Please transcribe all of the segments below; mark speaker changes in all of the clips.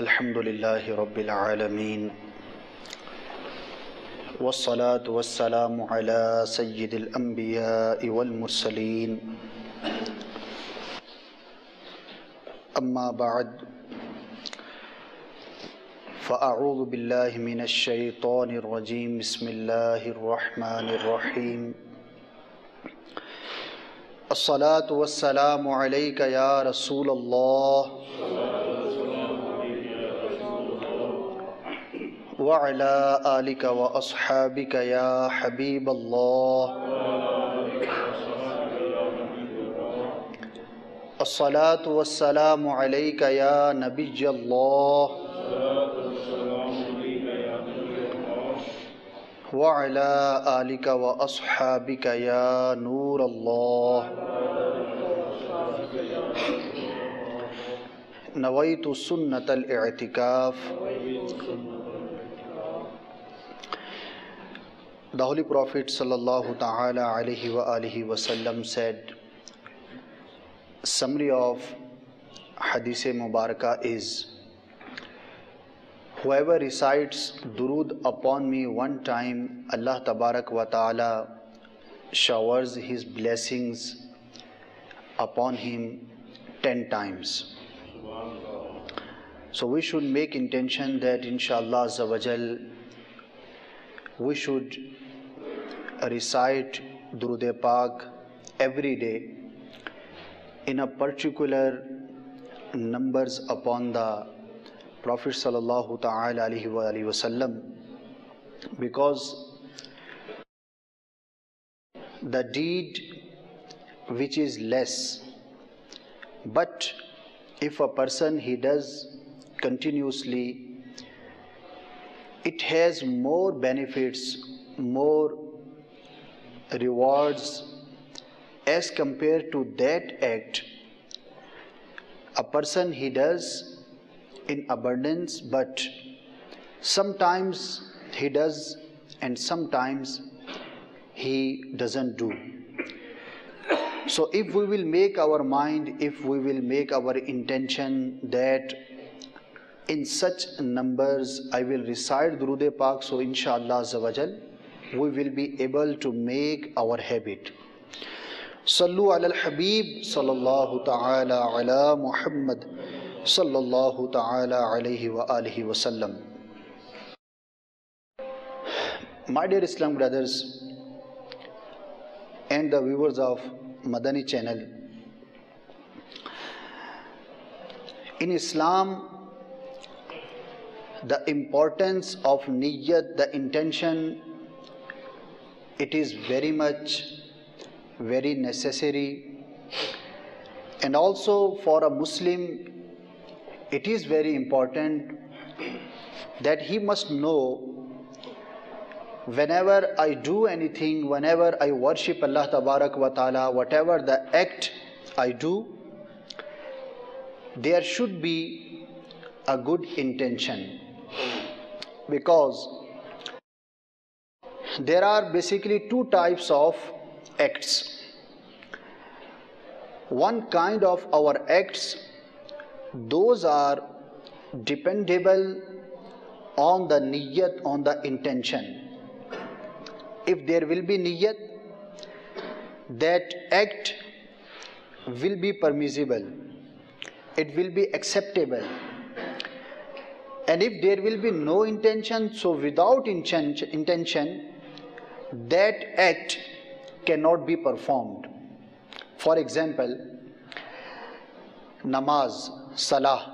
Speaker 1: Alhamdulillahi Rabbil Alameen. Wassalatu wassalamu ala Sayyidil Anbiya'i wal Mursaleen. Amma ba'd. فأعوذ بالله من الشيطان الرجيم بسم الله الرحمن الرحيم الصلاة والسلام عليك يا رسول الله وعلى آلك وأصحابك يا حبيب الله الصلاة والسلام عليك يا نبي الله وعلى آلك وأصحابك يا نور الله نويت سنة الاعتكاف. The Holy Prophet sallallahu ta'ala alayhi wa alihi wasallam said, summary of Hadith Mubarakah is, whoever recites durood upon me one time, Allah Tabarak wa Ta'ala showers His blessings upon him 10 times. So we should make intention that inshallah Azza wa Jal we should recite Durood-e-Pak every day in a particular numbers upon the Prophet sallallahu ta'ala alayhi wa sallam, because the deed which is less, but if a person he does continuously, it has more benefits, more rewards as compared to that act a person he does in abundance, but sometimes he does and sometimes he doesn't do. So if we will make our mind, if we will make our intention that in such numbers I will recite Durood-e-Pak, so inshallah Azza wa Jal we will be able to make our habit. Sallu ala al-Habib sallallahu ta'ala ala Muhammad sallallahu ta'ala alayhi wa alihi wa sallam. My dear Islam brothers and the viewers of Madani channel, in Islam the importance of niyyat, the intention, it is very necessary, and also for a Muslim it is very important that he must know, whenever I do anything, whenever I worship Allah Tabarak wa Ta'ala, whatever the act I do, there should be a good intention, because there are basically two types of acts. One kind of our acts, those are dependable on the niyyat, on the intention. If there will be niyyat, that act will be permissible, it will be acceptable. And if there will be no intention, so without intention that act cannot be performed. For example, namaz, salah.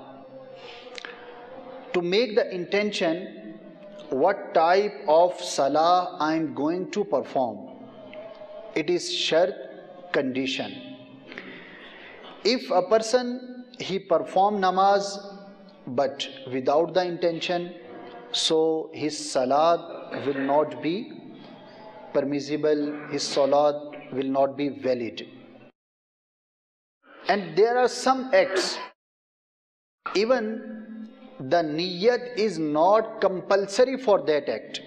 Speaker 1: To make the intention what type of salah I am going to perform, it is shart, condition. If a person he perform namaz but without the intention, so his salat will not be permissible, his salat will not be valid. And there are some acts, even the niyyat is not compulsory for that act.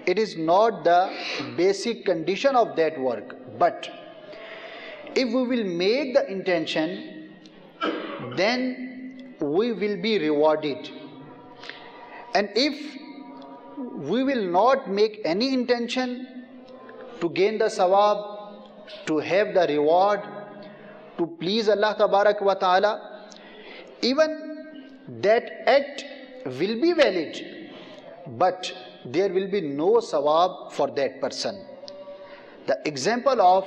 Speaker 1: It is not the basic condition of that work. But if we will make the intention, then we will be rewarded. And if we will not make any intention to gain the sawab, to have the reward, to please Allah Tabarak wa Ta'ala, even that act will be valid, but there will be no sawab for that person. The example of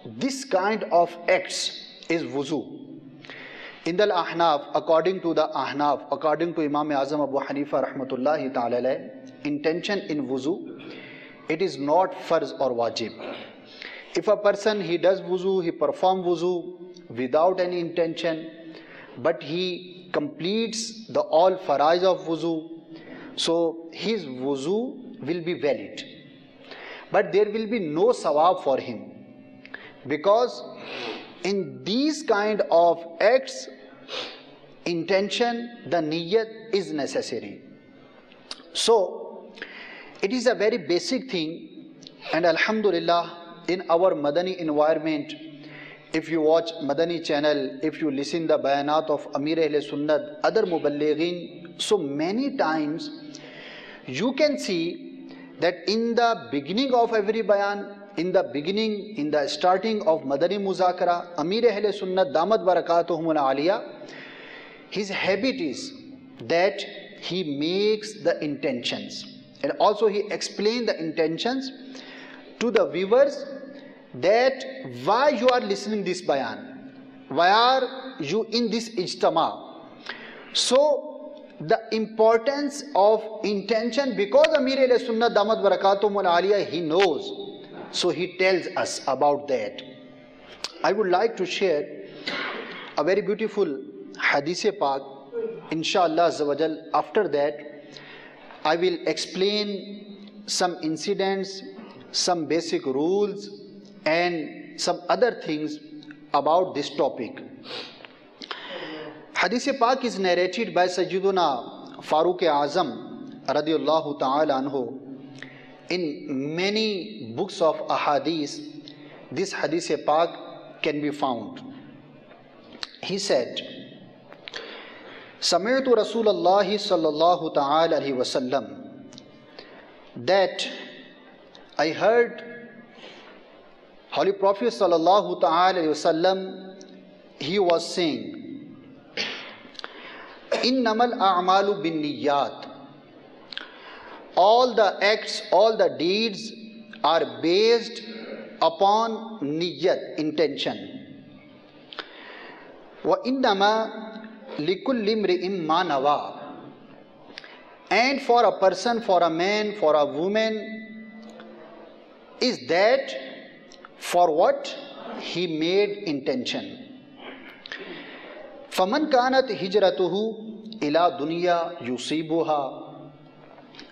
Speaker 1: this kind of acts is wuzu. In the Ahnaf, according to Imam Azam Abu Hanifa rahmatullahi ta'ala, intention in wuzu, it is not farz or wajib. If a person, he does wuzu, he performs wuzu without any intention, but he completes the all faraiz of wuzu, so his wuzu will be valid. But there will be no sawab for him, because in these kind of acts, intention, the niyyat is necessary. So it is a very basic thing, and alhamdulillah, in our Madani environment, if you watch Madani channel, if you listen the bayanat of Amir Ahle Sunnat, other Mubaligh-e, so many times you can see that in the beginning of every bayan, in the starting of Madani Muzakara, Amir Ahle Sunnat Damat Barakatuhumul Aliyah, his habit is that he makes the intentions, and also he explains the intentions to the viewers, that why you are listening this bayan, why are you in this ijtama. So the importance of intention, because Amir Ahle Sunnat Damat Barakatuhumul Aliyah, he knows, so he tells us about that. I would like to share a very beautiful Hadith Pak, inshallah Azza wa Jal. After that, I will explain some incidents, some basic rules, and some other things about this topic. Hadith Pak is narrated by Sayyiduna Farooq Azam radiyallahu ta'ala anhu. In many books of ahadith, this Hadith Pak can be found. He said, Sami'tu Rasulullah sallallahu ta'ala alayhi wasallam, that I heard Holy Prophet sallallahu ta'ala alayhi wasallam, he was saying, Innamal a'malu bin niyyat. All the acts, all the deeds are based upon niyyat, intention. Wa innama likulli imri'in ma nawa. And for a person, for a man, for a woman, is that for what he made intention. Faman kanat hijratuhu ila dunya yusibuha.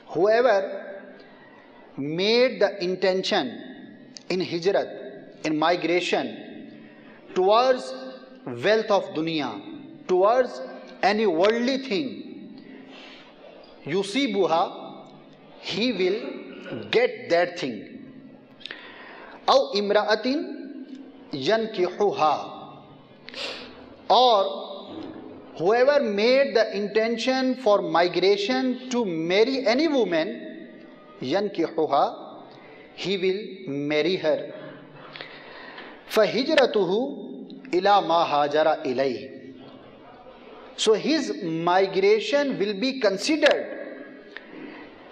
Speaker 1: Whoever made the intention in hijrat, in migration, towards wealth of dunya, towards any worldly thing, yusibuha, he will get that thing. Aw imra'atin yankihuha, or whoever made the intention for migration to marry any woman, yankihuha, he will marry her. فَهِجْرَتُهُ إِلَى مَا هَاجَرَ إِلَيْهِ. So his migration will be considered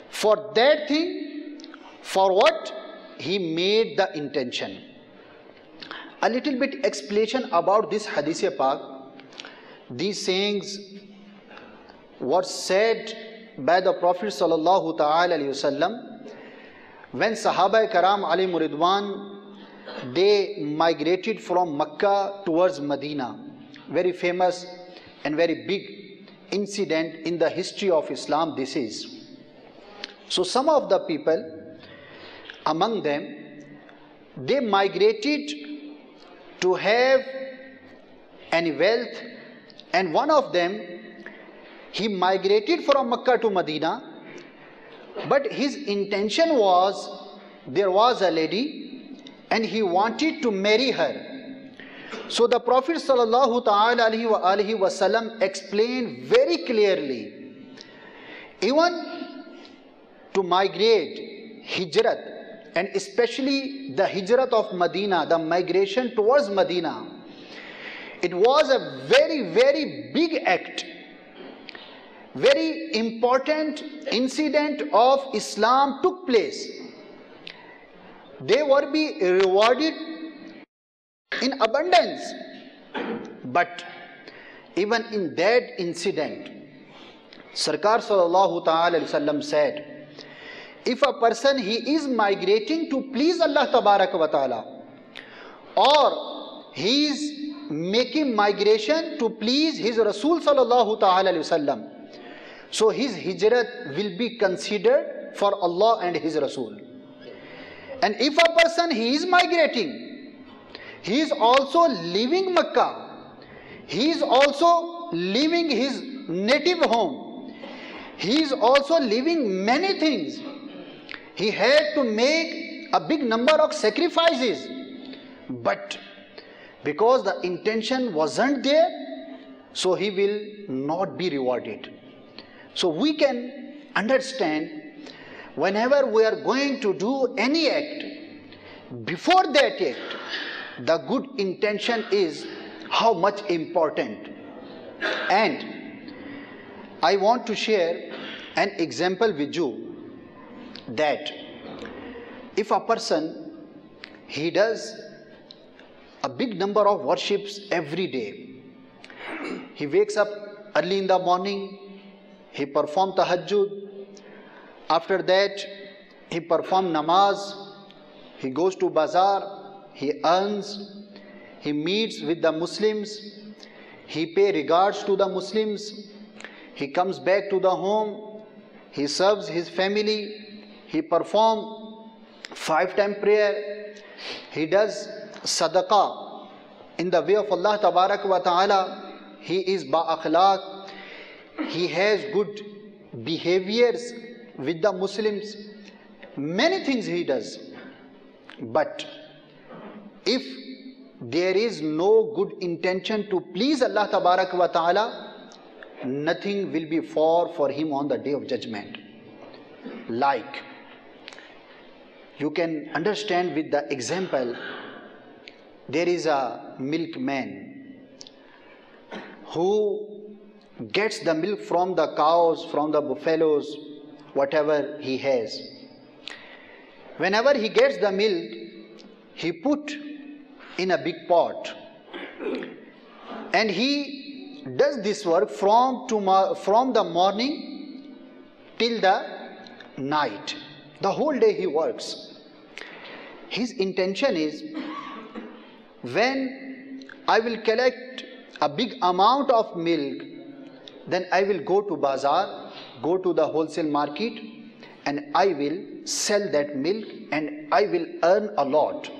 Speaker 1: for that thing for what he made the intention. A little bit explanation about this Hadith Pak. These sayings were said by the Prophet sallallahu ta'ala alayhi wasallam when Sahaba Karam Ali Muridwan, they migrated from Makkah towards Medina. Very famous and very big incident in the history of Islam this is. So some of the people among them, they migrated to have any wealth, and one of them, he migrated from Makkah to Medina, but his intention was, there was a lady and he wanted to marry her. So the Prophet sallallahu ta'ala alaihi wasallam explained very clearly, Even to migrate, hijrat, and especially the hijrat of Medina, the migration towards Medina, it was a very, very big act, very important incident of Islam took place. They were be rewarded in abundance. But even in that incident, Sarkar sallallahu ta'ala alayhi wasallam said, if a person he is migrating to please Allah tabarak wa ta'ala, or he is making migration to please his Rasul sallallahu ta'ala alayhi wasallam, so his hijrat will be considered for Allah and his Rasul. And if a person he is migrating, he is also leaving Makkah, he is also leaving his native home, he is also leaving many things. He had to make a big number of sacrifices, but because the intention wasn't there, so he will not be rewarded. So we can understand, whenever we are going to do any act, before that act, the good intention is how much important. And I want to share an example with you, that if a person he does a big number of worships every day, he wakes up early in the morning, he performs tahajjud, after that he performs namaz, he goes to bazaar, he earns, he meets with the Muslims, he pays regards to the Muslims, he comes back to the home, he serves his family, he performs 5-time prayer, he does sadaqah in the way of Allah tabarak wa ta'ala, he is ba-akhlaq, he has good behaviors with the Muslims, many things he does. But if there is no good intention to please Allah tabarak wa ta'ala, nothing will be for him on the day of judgment. Like, you can understand with the example, there is a milkman who gets the milk from the cows, from the buffaloes, whatever he has. Whenever he gets the milk, he put in a big pot, and he does this work from the morning till the night. The whole day he works. His intention is, when I will collect a big amount of milk, then I will go to bazaar, go to the wholesale market, and I will sell that milk and I will earn a lot.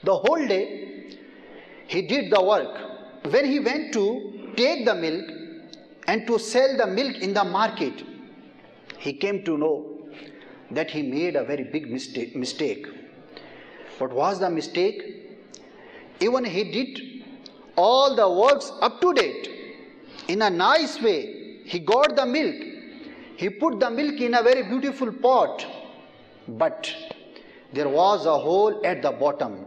Speaker 1: The whole day he did the work. When he went to take the milk and to sell the milk in the market, he came to know that he made a very big mistake. What was the mistake? Even he did all the works up to date in a nice way. He got the milk, he put the milk in a very beautiful pot, but there was a hole at the bottom.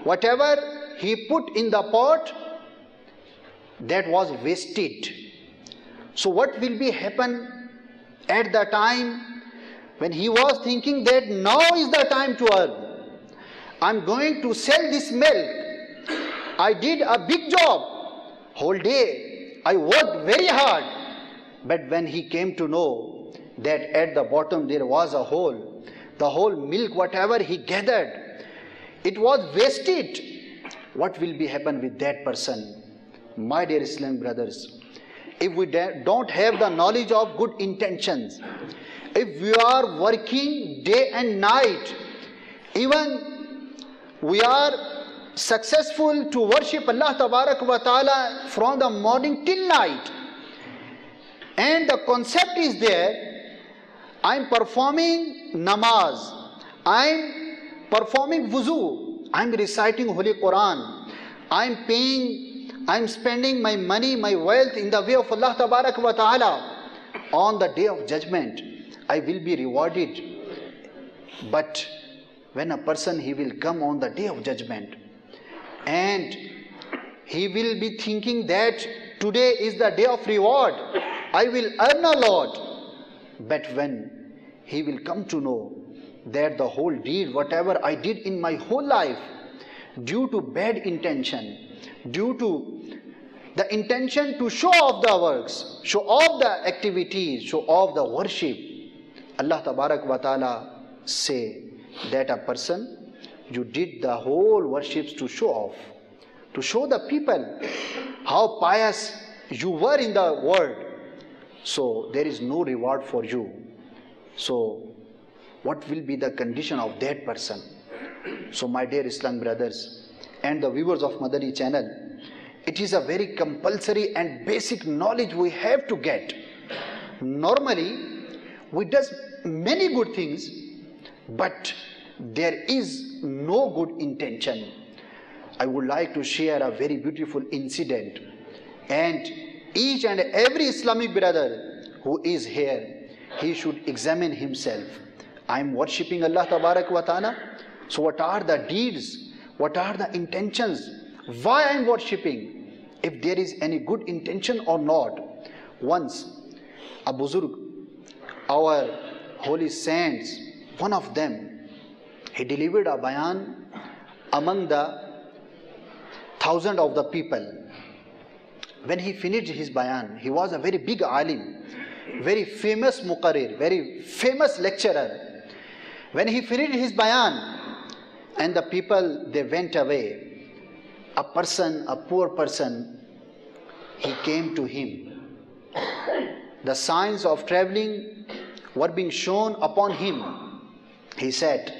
Speaker 1: Whatever he put in the pot, that was wasted. So what will be happen at the time when he was thinking that now is the time to earn? I'm going to sell this milk. I did a big job. Whole day I worked very hard. But when he came to know that at the bottom there was a hole, the whole milk, whatever he gathered, it was wasted. What will be happen with that person? My dear Islamic brothers, if we don't have the knowledge of good intentions, if we are working day and night, even we are successful to worship Allah Tabarak wa Ta'ala from the morning till night, and the concept is there, I am performing namaz, I am performing wuzu, I am reciting Holy Quran, I am paying, I am spending my money, my wealth in the way of Allah Tabarak wa Ta'ala, on the day of judgment I will be rewarded. But when a person, he will come on the day of judgment and he will be thinking that today is the day of reward, I will earn a lot. But when he will come to know that the whole deed, whatever I did in my whole life, due to bad intention, due to the intention to show off the works, show off the activities, show off the worship, Allah Tabarak wa Ta'ala say that a person, you did the whole worships to show off, to show the people how pious you were in the world. So there is no reward for you. So what will be the condition of that person? So my dear Islam brothers and the viewers of Madani channel, it is a very compulsory and basic knowledge we have to get. Normally we do many good things, but there is no good intention. I would like to share a very beautiful incident, and each and every Islamic brother who is here, he should examine himself. I am worshipping Allah Tabarak wa Ta'ala. So what are the deeds? What are the intentions? Why I am worshipping? If there is any good intention or not. Once a Buzurg, our holy saints, one of them, he delivered a Bayan among the thousands of the people. When he finished his Bayan, he was a very big alim, very famous muqarrir, very famous lecturer. When he finished his Bayan and the people, they went away, a person, a poor person, he came to him. The signs of traveling were being shown upon him. He said,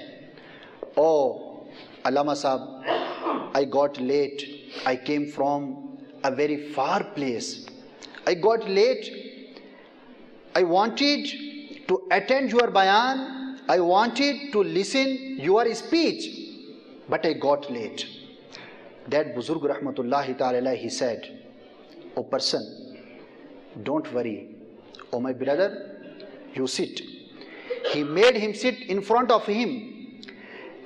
Speaker 1: "Oh, Allama Sahab, I got late. I came from a very far place. I got late. I wanted to attend your Bayan. I wanted to listen your speech, but I got late." That Buzurg Rahmatullahi Ta'ala, he said, "Oh person, don't worry. Oh my brother, you sit." He made him sit in front of him,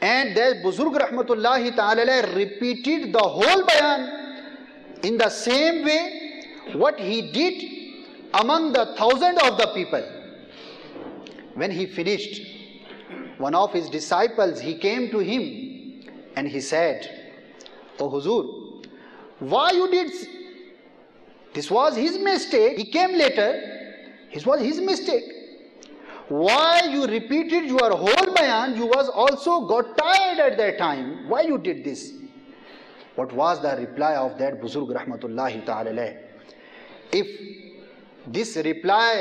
Speaker 1: and that Buzurg Rahmatullahi Ta'ala repeated the whole Bayan in the same way what he did among the thousands of the people. When he finished, one of his disciples, he came to him and he said, "Oh Huzur, why you did? This was his mistake. He came later. This was his mistake. Why you repeated your whole Bayan? You was also got tired at that time. Why you did this?" What was the reply of that Buzurg Rahmatullahi Ta'ala? If this reply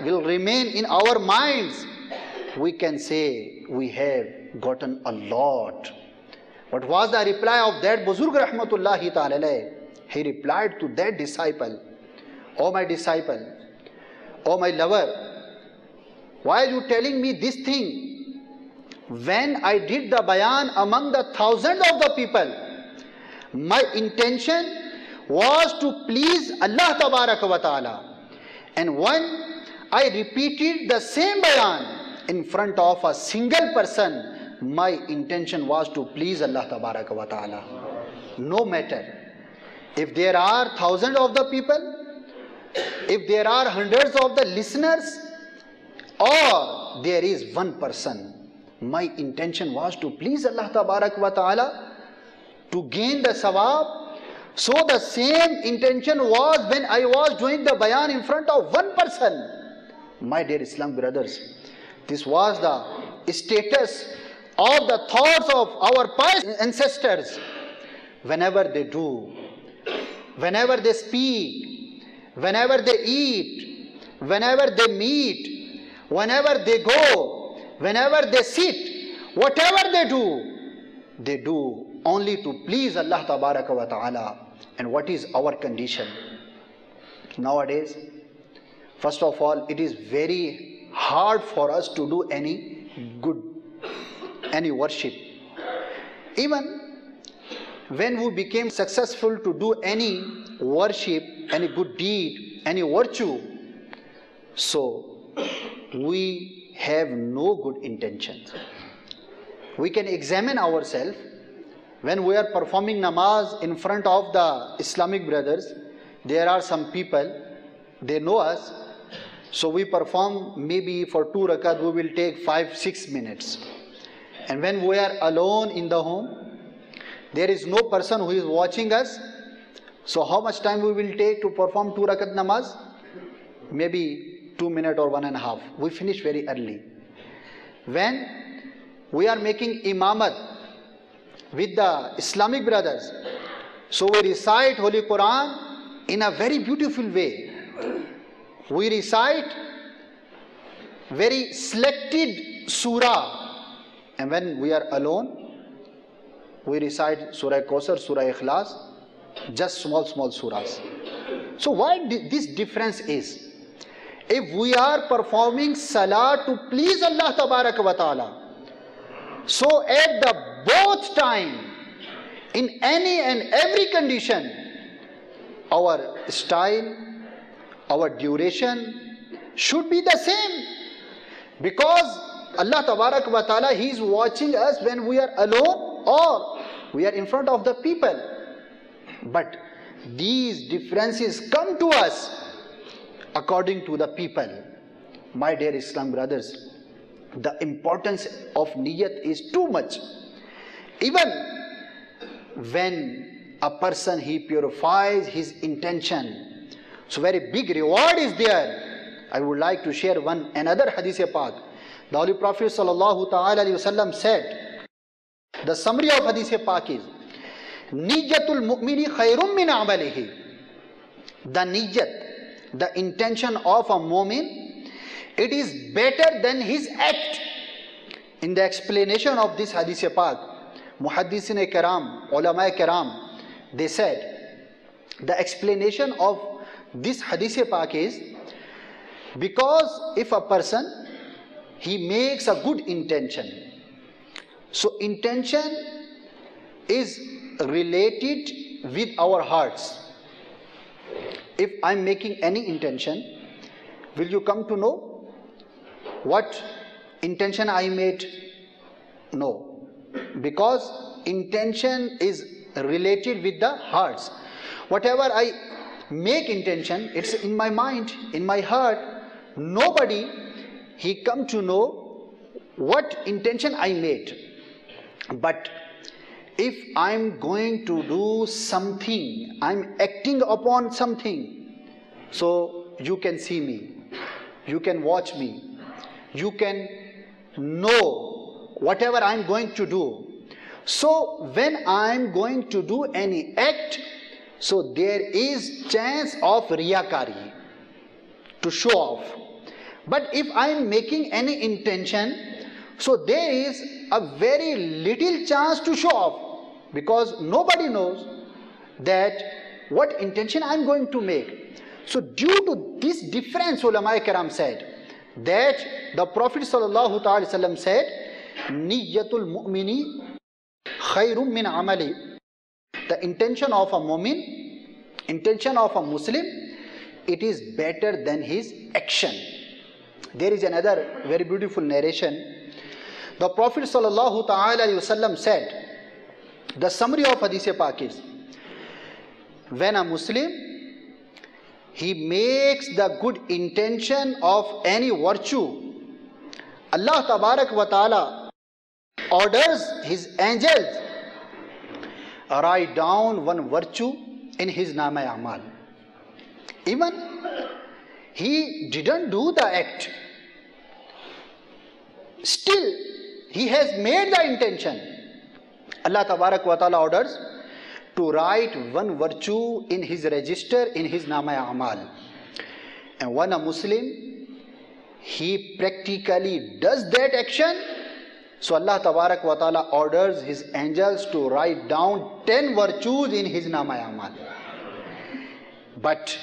Speaker 1: will remain in our minds, we can say we have gotten a lot. What was the reply of that Buzurg Rahmatullahi Ta'ala? He replied to that disciple, "Oh my disciple, oh my lover, why are you telling me this thing? When I did the Bayan among the thousands of the people, my intention was to please Allah Tabarak wa Ta'ala. And when I repeated the same Bayan in front of a single person, my intention was to please Allah Tabarak wa Ta'ala. No matter if there are thousands of the people, if there are hundreds of the listeners, or there is one person, my intention was to please Allah Tabarak wa Ta'ala, to gain the sawab. So the same intention was when I was doing the Bayan in front of one person." My dear Islam brothers, this was the status of the thoughts of our pious ancestors. Whenever they do, whenever they speak, whenever they eat, whenever they meet, whenever they go, whenever they sit, whatever they do only to please Allah Tabaraka wa Ta'ala. And what is our condition nowadays? First of all, it is very hard for us to do any good, any worship. Even when we became successful to do any worship, any good deed, any virtue, So we have no good intentions. We can examine ourselves when we are performing namaz in front of the Islamic brothers. There are some people, they know us, so we perform maybe for 2 rakat we will take 5-6 minutes. And when we are alone in the home, there is no person who is watching us, so how much time we will take to perform 2 rakat namaz? Maybe 2 minutes or 1.5. We finish very early. When we are making imamat with the Islamic brothers, so we recite Holy Quran in a very beautiful way. We recite very selected surah, and when we are alone, we recite Surah Kausar, Surah Ikhlas, just small surahs. So why this difference is? If we are performing salah to please Allah Tabarak wa Ta'ala, so at the both time, in any and every condition, our style, our duration should be the same. Because Allah Tabarak wa Ta'ala, He is watching us when we are alone or we are in front of the people. But these differences come to us according to the people. My dear Islam brothers, the importance of niyat is too much. Even when a person he purifies his intention, so very big reward is there. I would like to share another hadith pak. The Holy Prophet sallallahu ta'ala alayhi wasallam said, the summary of hadith pak is, Niyatul mu'mini khairum min amalihi. The niyat, the intention of a mu'min, it is better than his act. In the explanation of this hadith pak, muhaddithin kiram, ulama kiram, they said, the explanation of this hadith pak is, because if a person he makes a good intention, so intention is related with our hearts. If I am making any intention, will you come to know what intention I made? No, because intention is related with the hearts. Whatever I make intention, it's in my mind, in my heart. Nobody he come to know what intention I made. But if I'm going to do something, I'm acting upon something, so you can see me, you can watch me, you can know whatever I'm going to do. So when I'm going to do any act, so there is chance of riyakari, to show off. But if I am making any intention, so there is a very little chance to show off, because nobody knows that what intention I am going to make. So due to this difference, ulama kiram said that the Prophet sallallahu ta'ala sallam said, Niyatul mu'mini khairum min amali. The intention of a mu'min, intention of a Muslim, it is better than his action. There is another very beautiful narration. The Prophet sallallahu ta'ala wasallam said, the summary of hadith pak is, when a Muslim he makes the good intention of any virtue, Allah Tabarak wa Ta'ala orders his angels write down one virtue in his nama amal. Even he didn't do the act, still he has made the intention. Allah Tabarak wa Ta'ala orders to write one virtue in his register, in his nama amal. And when a Muslim he practically does that action, so Allah Tabarak wa Ta'ala orders his angels to write down 10 virtues in his nama amal. But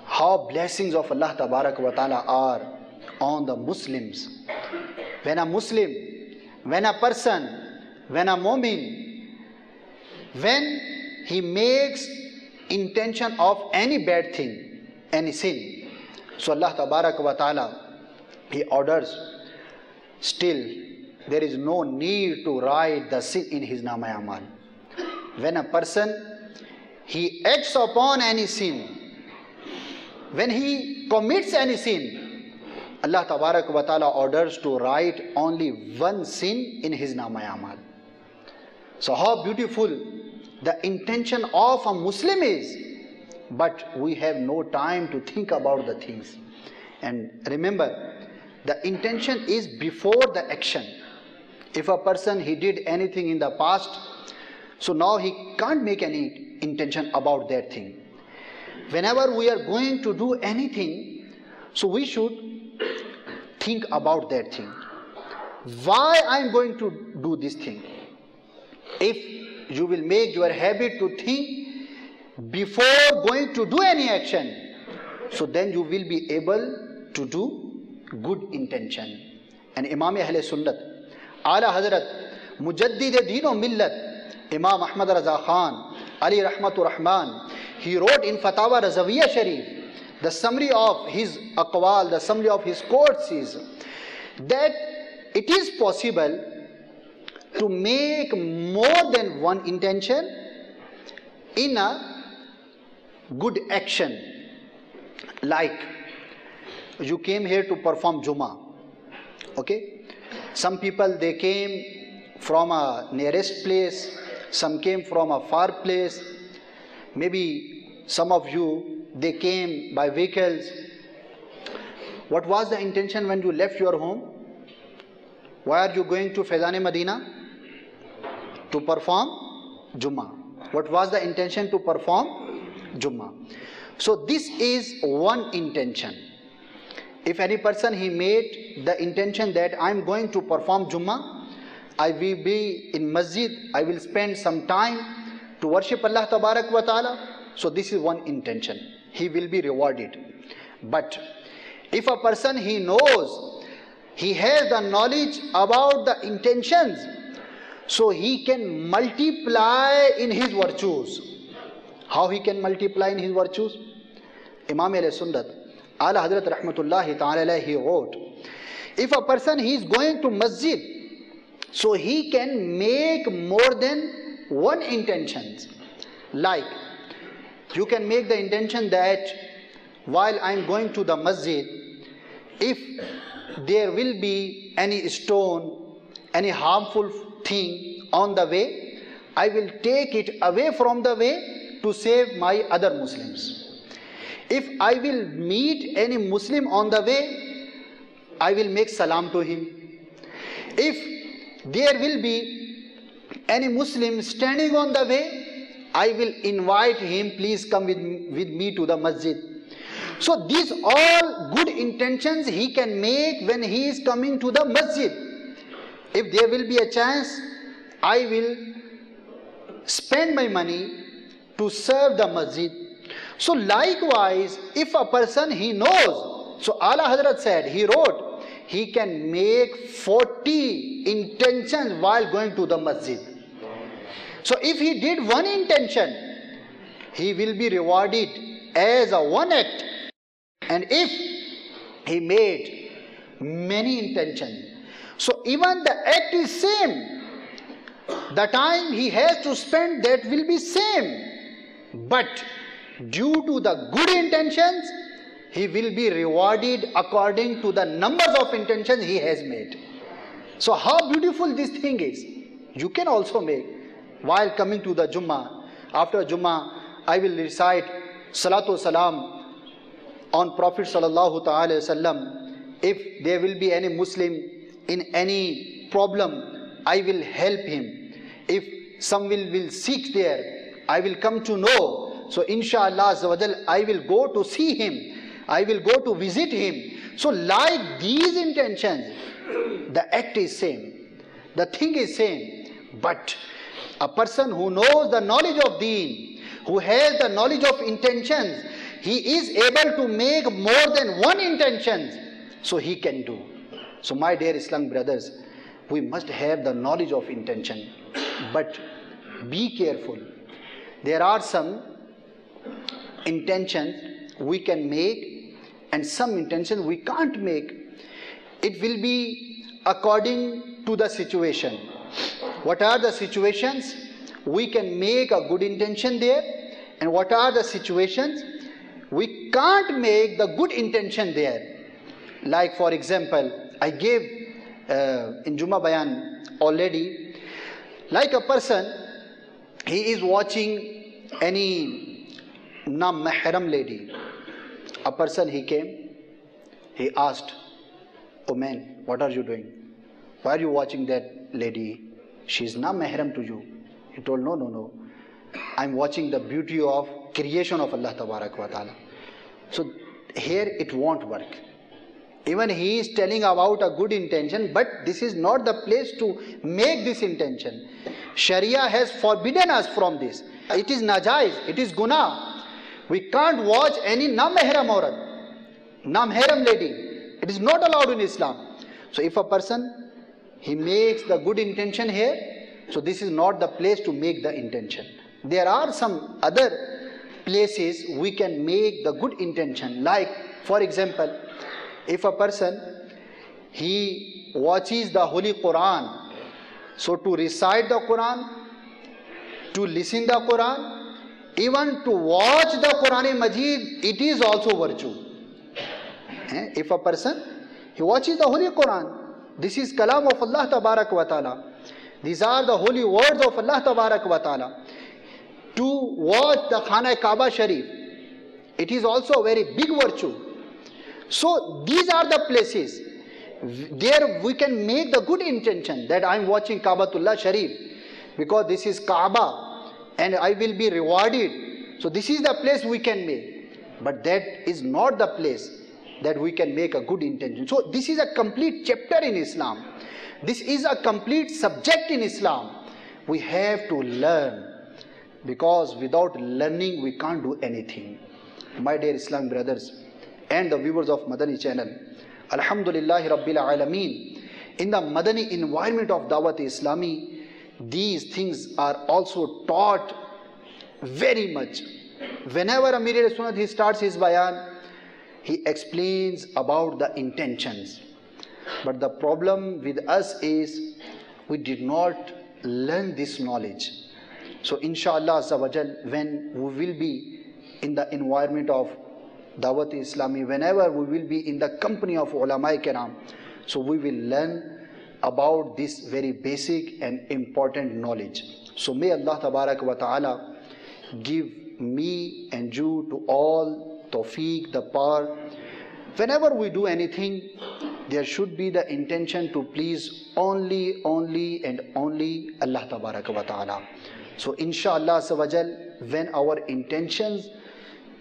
Speaker 1: how blessings of Allah Tabarak wa Ta'ala are on the Muslims. When a Muslim, when a person, when a mu'min, when he makes intention of any bad thing, any sin, So Allah Tabarak wa Ta'ala, He orders, still there is no need to write the sin in his Nama Amal. When a person, he acts upon any sin, when he commits any sin, Allah Tabarak wa Ta'ala orders to write only one sin in his Nama Amal. So how beautiful the intention of a Muslim is, but we have no time to think about the things. And remember, the intention is before the action. If a person, he did anything in the past, so now he can't make any intention about that thing. Whenever we are going to do anything, so we should think about that thing. Why I am going to do this thing? If you will make your habit to think before going to do any action, so then you will be able to do good intention. And Imam Ahl Sunnat, Ala Hazrat, Mujaddid Deen o Millat, Imam Ahmad Raza Khan, Ali Rahmatur Rahman, he wrote in Fatawa Razawiyya Sharif, the summary of his aqwal, the summary of his quotes is that it is possible to make more than one intention in a good action. Like, you came here to perform Jummah, okay? Some people, they came from a nearest place, some came from a far place, maybe some of you, they came by vehicles. What was the intention when you left your home? Why are you going to Faizan Medina? To perform Jummah. What was the intention to perform Jummah? So this is one intention. If any person, he made the intention that I am going to perform Jummah, I will be in masjid, I will spend some time to worship Allah Tabarak wa Ta'ala. So this is one intention. He will be rewarded. But if a person, he knows, he has the knowledge about the intentions, so he can multiply in his virtues. How he can multiply in his virtues? Imam Ahl Sunnat, Ala Hazrat Rahmatullahi Ta'ala, he wrote, if a person, he is going to masjid, so he can make more than one intention. Like, you can make the intention that while I am going to the masjid, if there will be any stone, any harmful thing on the way, I will take it away from the way to save my other Muslims. If I will meet any Muslim on the way, I will make salam to him. If there will be any Muslim standing on the way, I will invite him, please come with me to the masjid. So these all good intentions he can make when he is coming to the masjid. If there will be a chance, I will spend my money to serve the masjid. So likewise, if a person, he knows, so Ala Hazrat said, he wrote, he can make 40 intentions while going to the masjid. So if he did one intention, he will be rewarded as a one act. And if he made many intentions, so even the act is same. The time he has to spend, that will be same. But due to the good intentions, he will be rewarded according to the numbers of intentions he has made. So how beautiful this thing is. You can also make while coming to the Jummah. After Jummah, I will recite Salatu Salam on Prophet Sallallahu Ta'ala Wasallam. If there will be any Muslim in any problem, I will help him. If someone will seek there, I will come to know. So inshallah I will go to see him. I will go to visit him. So like these intentions, the act is same. The thing is same. But a person who knows the knowledge of deen, who has the knowledge of intentions, he is able to make more than one intention. So he can do. So my dear Islamic brothers, we must have the knowledge of intention. But be careful. There are some intentions we can make and some intention we can't make. It will be according to the situation. What are the situations we can make a good intention there, and what are the situations we can't make the good intention there. Like for example, I gave in Juma Bayan already, like a person, he is watching any non-mahram lady. A person, he came, he asked, "Oh man, what are you doing? Why are you watching that lady? She is non-mahram to you." He told, no, I'm watching the beauty of creation of Allah Tabarak wa Ta'ala. So here it won't work. Even he is telling about a good intention, but this is not the place to make this intention. Sharia has forbidden us from this. It is najaiz, it is guna. We can't watch any non-mahram aurat, non-mahram lady. It is not allowed in Islam. So if a person, he makes the good intention here, so this is not the place to make the intention. There are some other places we can make the good intention. Like for example, if a person, he watches the Holy Quran, so to recite the Quran, to listen the Quran, even to watch the Quran Majid, it is also virtue. If a person, he watches the Holy Quran, this is kalam of Allah Tabarak wa Ta'ala. These are the holy words of Allah Tabarak wa Ta'ala. To watch the Khana Kaaba Sharif, it is also a very big virtue. So these are the places there we can make the good intention that I am watching Kaabatullah Sharif because this is Kaaba and I will be rewarded. So this is the place we can make, but that is not the place that we can make a good intention. So this is a complete chapter in Islam. This is a complete subject in Islam. We have to learn, because without learning we can't do anything. My dear Islam brothers and the viewers of Madani channel, Alhamdulillah Rabbil Alameen, in the Madani environment of Dawat-e-Islami, these things are also taught very much. Whenever Amir Sunnat he starts his bayan, he explains about the intentions. But the problem with us is we did not learn this knowledge. So inshallah Azza wa Jal, when we will be in the environment of Dawat-e-Islami, whenever we will be in the company of ulama kiram, so we will learn about this very basic and important knowledge. So may Allah Tabarak wa Ta'ala give me and you to all tawfiq, the power. Whenever we do anything, there should be the intention to please only and only Allah Tabarak wa Ta'ala. So inshallah Azza wa Jal, when our intentions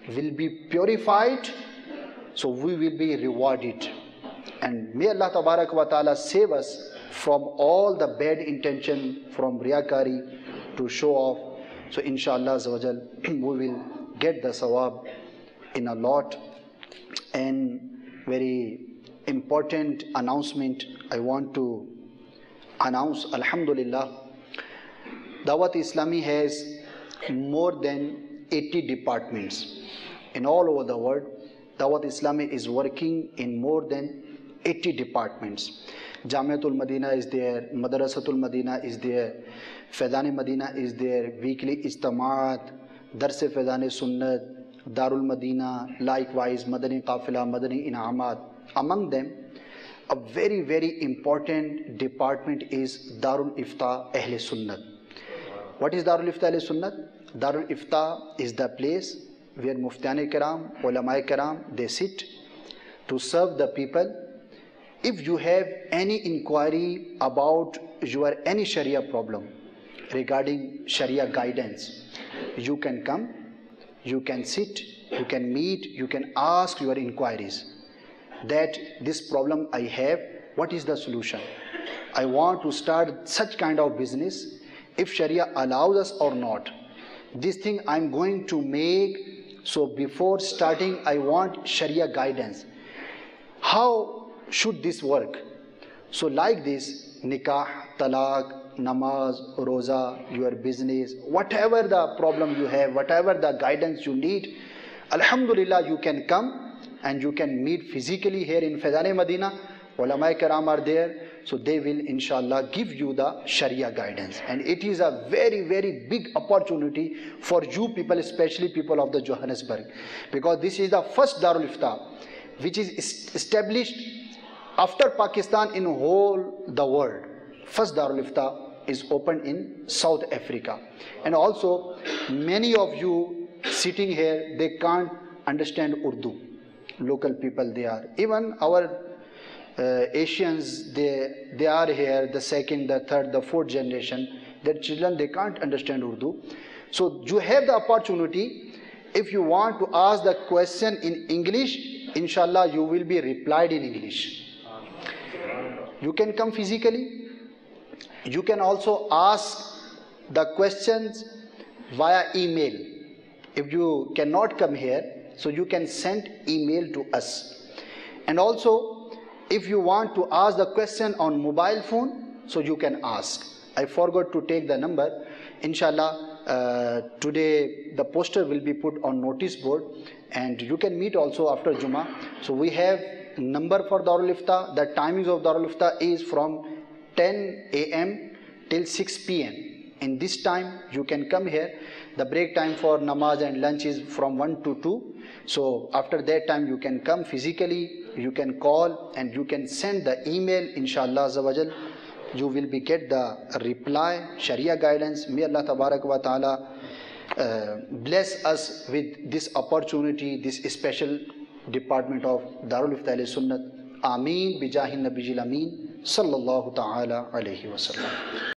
Speaker 1: will be purified, so we will be rewarded. And may Allah Tabarak wa Ta'ala save us from all the bad intention, from riyakari to show off. So inshallah Azza wa Jal, we will get the sawab in a lot. And very important announcement I want to announce. Alhamdulillah, Dawat-e-Islami has more than 80 departments in all over the world. Dawat-e-Islami is working in more than 80 departments. Jamiatul Madina is there, Madrasatul Madina is there, Faidani Madina is there, weekly Ijtamaat, Darse Faidani Sunnat, Darul Madina, likewise Madani Qafila, Madani In'amat. Among them, a very, very important department is Darul Ifta Ahle Sunnat. What is Darul Ifta Ahle Sunnat? Darul Ifta is the place where Muftiyan Kiram, Ulama Kiram, they sit to serve the people. If you have any inquiry about your any Sharia problem regarding Sharia guidance, you can come, you can sit, you can meet, you can ask your inquiries that this problem I have, what is the solution? I want to start such kind of business, if Sharia allows us or not. This thing I'm going to make, so before starting I want Sharia guidance. How should this work? So like this, nikah, talaq, namaz, roza, your business, whatever the problem you have, whatever the guidance you need, Alhamdulillah, you can come and you can meet physically here in Faidan Madina. Ulama Karam are there, so they will inshallah give you the Sharia guidance. And it is a very, very big opportunity for you people, especially people of the Johannesburg, because this is the first Darul Ifta which is established after Pakistan in whole the world. First Darul Ifta is opened in South Africa. And also many of you sitting here, they can't understand Urdu. Local people they are. Even our Asians, they are here, the second, the third, the fourth generation. Their children, they can't understand Urdu. So you have the opportunity. If you want to ask the question in English, inshallah you will be replied in English. You can come physically. You can also ask the questions via email. If you cannot come here, so you can send email to us. And also, if you want to ask the question on mobile phone, so you can ask. I forgot to take the number. Inshallah, today the poster will be put on notice board, and you can meet also after Jummah. So we have number for Darul Ifta. The timings of Darul Ifta is from 10 a.m. till 6 p.m. In this time you can come here. The break time for namaz and lunch is from 1 to 2. So after that time you can come physically, you can call, and you can send the email. Inshallah Azza wa Jal, you will be get the reply, Sharia guidance. May Allah Tabarak wa Ta'ala bless us with this opportunity, this special department of Darul Ifta Sunnat. Ameen bijahin Nabiyil Ameen sallallahu ta'ala alayhi wa sallam.